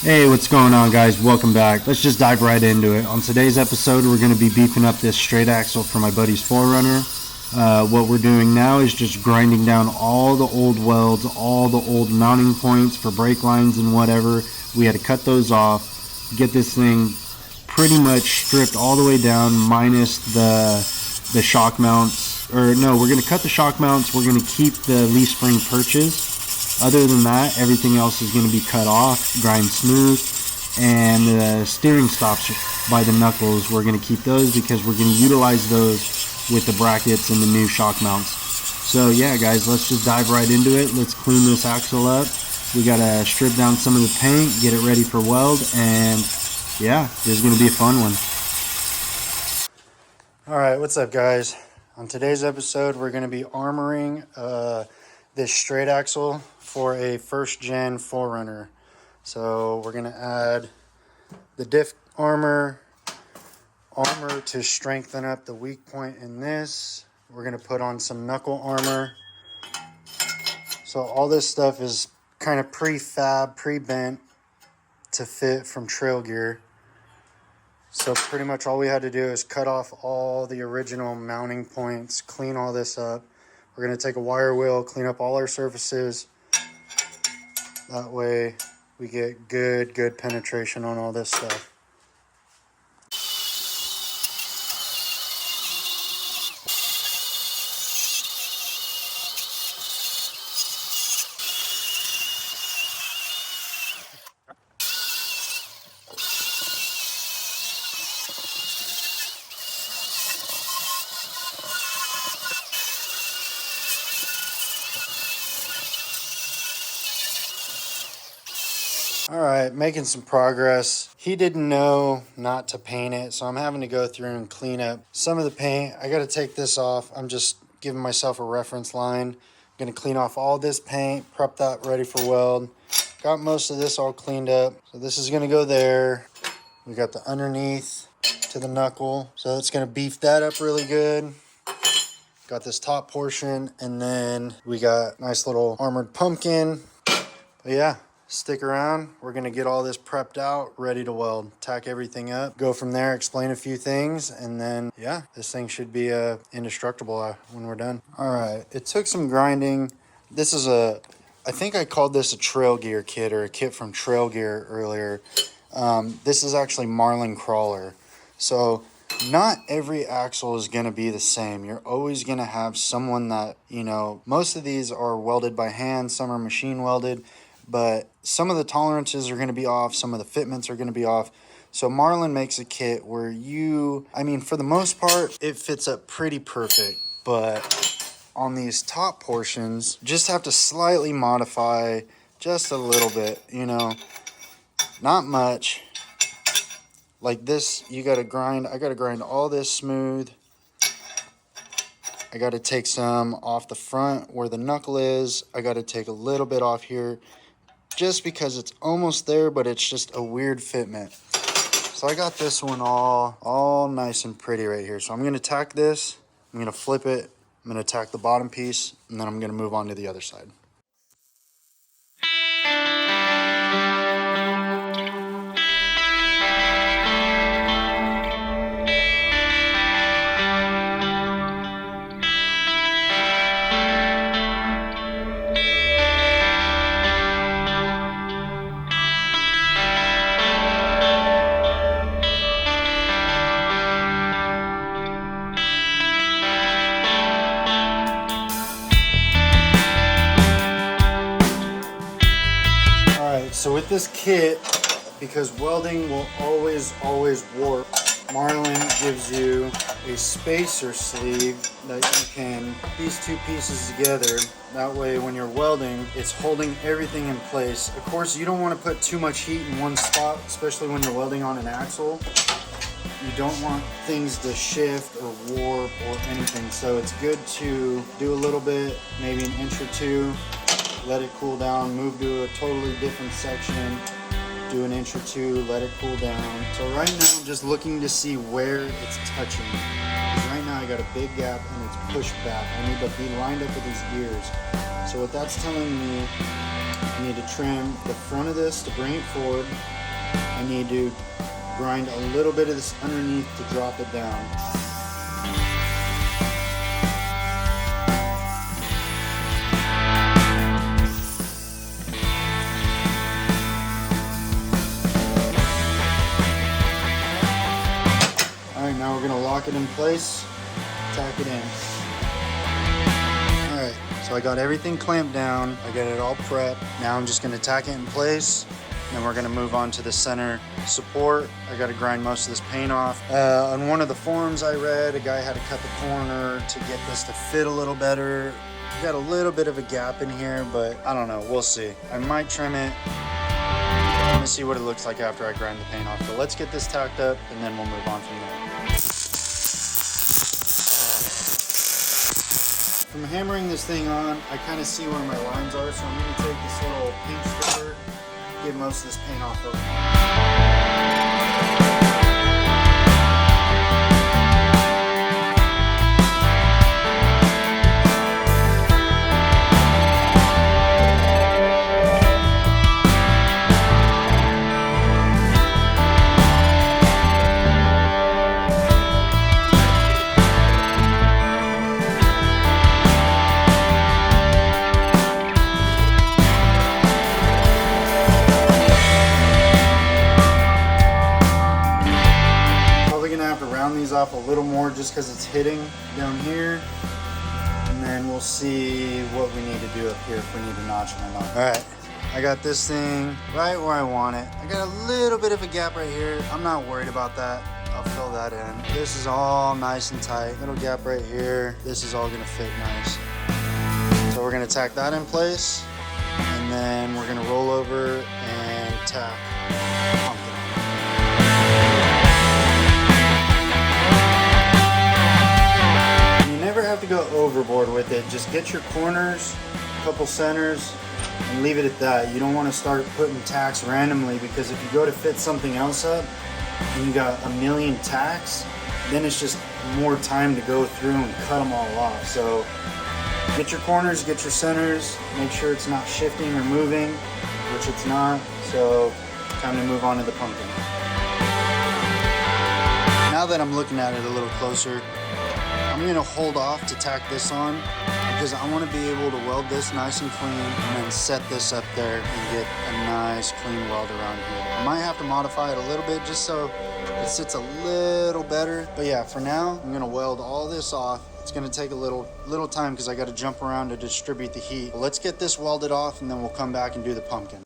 Hey, what's going on, guys? Welcome back. Let's just dive right into it. On today's episode, we're going to be beefing up this straight axle for my buddy's 4Runner. What we're doing now is just grinding down all the old welds, all the old mounting points for brake lines and whatever. We had to cut those off, get this thing pretty much stripped all the way down, minus the shock mounts. Or no, we're going to cut the shock mounts. We're going to keep the leaf spring perches. Other than that, everything else is going to be cut off, grind smooth, and the steering stops by the knuckles, we're going to keep those because we're going to utilize those with the brackets and the new shock mounts. So yeah, guys, let's just dive right into it. Let's clean this axle up. We got to strip down some of the paint, get it ready for weld, and yeah, this is going to be a fun one. Alright, what's up, guys? On today's episode, we're going to be armoring this straight axle for a first gen 4Runner. So we're going to add the diff armor to strengthen up the weak point in this. We're going to put on some knuckle armor. So all this stuff is kind of prefab, pre-bent to fit from trail gear. So pretty much all we had to do is cut off all the original mounting points, clean all this up. We're going to take a wire wheel, clean up all our surfaces. That way we get good penetration on all this stuff. Alright, making some progress. He didn't know not to paint it, so I'm having to go through and clean up some of the paint. I got to take this off. I'm just giving myself a reference line. I'm going to clean off all this paint, prep that ready for weld. Got most of this all cleaned up. So this is going to go there. We got the underneath to the knuckle. So it's going to beef that up really good. Got this top portion, and then we got nice little armored pumpkin. But yeah. Stick around. We're going to get all this prepped out, ready to weld, tack everything up, go from there, explain a few things, and then, yeah, this thing should be indestructible when we're done. All right, it took some grinding. This is I think I called this a trail gear kit or a kit from Trail Gear earlier. This is actually Marlin crawler. So not every axle is going to be the same. You're always going to have someone that, most of these are welded by hand, some are machine welded, but some of the tolerances are going to be off, some of the fitments are going to be off. So Marlin makes a kit where for the most part, it fits up pretty perfect. But on these top portions, just have to slightly modify just a little bit, not much. Like this, I got to grind all this smooth. I got to take some off the front where the knuckle is. I got to take a little bit off here, just because it's almost there, but it's just a weird fitment. So I got this one all nice and pretty right here. So I'm going to tack this, I'm going to flip it, I'm going to tack the bottom piece, and then I'm going to move on to the other side. So with this kit, because welding will always warp, Marlin gives you a spacer sleeve that you can put these two pieces together. That way when you're welding, it's holding everything in place. Of course, you don't want to put too much heat in one spot, especially when you're welding on an axle. You don't want things to shift or warp or anything. So it's good to do a little bit, maybe an inch or two, let it cool down, move to a totally different section, do an inch or two, let it cool down. So right now I'm just looking to see where it's touching. Right now I got a big gap and it's pushed back. I need to be lined up with these gears. So what that's telling me, I need to trim the front of this to bring it forward. I need to grind a little bit of this underneath to drop it down. Alright, now we're going to lock it in place, tack it in. Alright, so I got everything clamped down, I got it all prepped. Now I'm just going to tack it in place. Then we're going to move on to the center support. I got to grind most of this paint off. On one of the forums I read, a guy had to cut the corner to get this to fit a little better. Got a little bit of a gap in here, but I don't know, we'll see. I might trim it. Let me see what it looks like after I grind the paint off. But let's get this tacked up and then we'll move on from there. From hammering this thing on, I kind of see where my lines are, so I'm going to take this little paint stripper, get most of this paint off of it. Off a little more just because it's hitting down here, and then we'll see what we need to do up here if we need to notch it or not. All right, I got this thing right where I want it. I got a little bit of a gap right here. I'm not worried about that. I'll fill that in. This is all nice and tight. Little gap right here. This is all gonna fit nice. So we're gonna tack that in place, and then we're gonna roll over and tack pumpkin. Have to go overboard with it. Just get your corners, a couple centers, and leave it at that. You don't want to start putting tacks randomly, because if you go to fit something else up and you got a million tacks, then it's just more time to go through and cut them all off. So get your corners, get your centers, make sure it's not shifting or moving, which it's not. So time to move on to the pumpkin. Now that I'm looking at it a little closer, I'm going to hold off to tack this on, because I want to be able to weld this nice and clean and then set this up there and get a nice clean weld around here. I might have to modify it a little bit just so it sits a little better. But yeah, for now, I'm going to weld all this off. It's going to take a little time because I got to jump around to distribute the heat. But let's get this welded off and then we'll come back and do the pumpkin.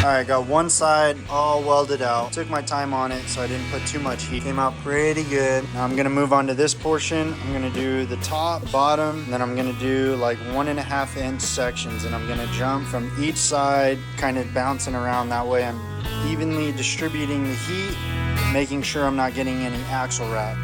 I got one side all welded out. Took my time on it, so I didn't put too much heat. Came out pretty good. Now I'm gonna move on to this portion. I'm gonna do the top, bottom, and then I'm gonna do like 1.5 inch sections, and I'm gonna jump from each side, kind of bouncing around. That way I'm evenly distributing the heat, making sure I'm not getting any axle wrap.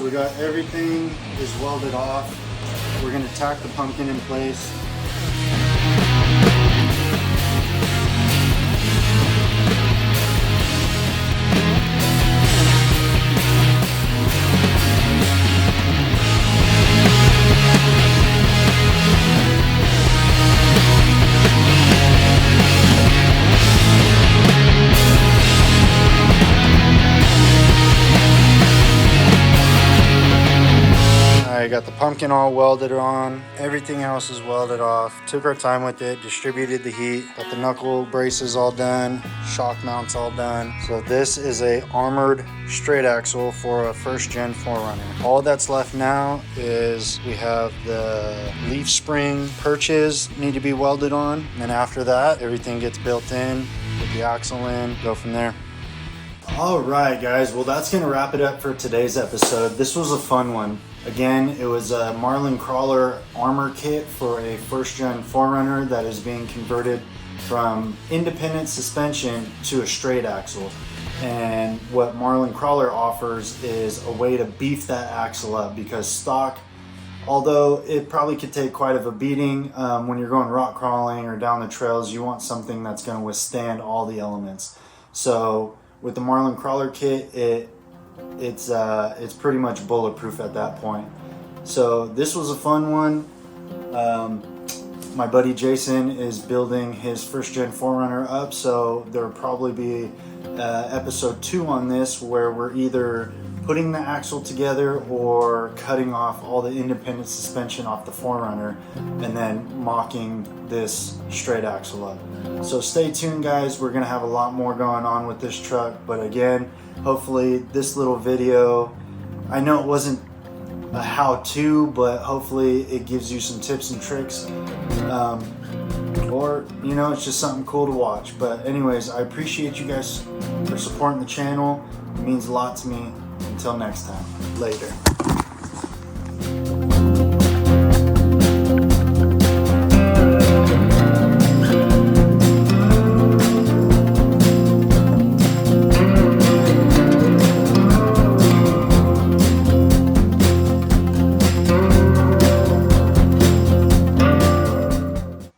we got everything is welded off. We're gonna tack the pumpkin in place. I got the pumpkin all welded on. Everything else is welded off. Took our time with it, distributed the heat. Got the knuckle braces all done, shock mounts all done. So this is a armored straight axle for a first gen 4Runner. All that's left now is we have the leaf spring perches need to be welded on. And then after that, everything gets built in, put the axle in, go from there. All right, guys. Well, that's going to wrap it up for today's episode. This was a fun one. Again, it was a Marlin crawler armor kit for a first gen 4Runner that is being converted from independent suspension to a straight axle. And what Marlin crawler offers is a way to beef that axle up, because stock, although it probably could take quite of a beating when you're going rock crawling or down the trails, you want something that's going to withstand all the elements. So with the Marlin crawler kit, it's pretty much bulletproof at that point. So this was a fun one. My buddy Jason is building his first gen 4Runner up, so there'll probably be episode 2 on this, where we're either putting the axle together or cutting off all the independent suspension off the 4Runner and then mocking this straight axle up. So stay tuned, guys. We're gonna have a lot more going on with this truck, but again, hopefully this little video, I know it wasn't a how-to, but hopefully it gives you some tips and tricks, or you know, it's just something cool to watch. But anyways, I appreciate you guys for supporting the channel. It means a lot to me. Until next time, later.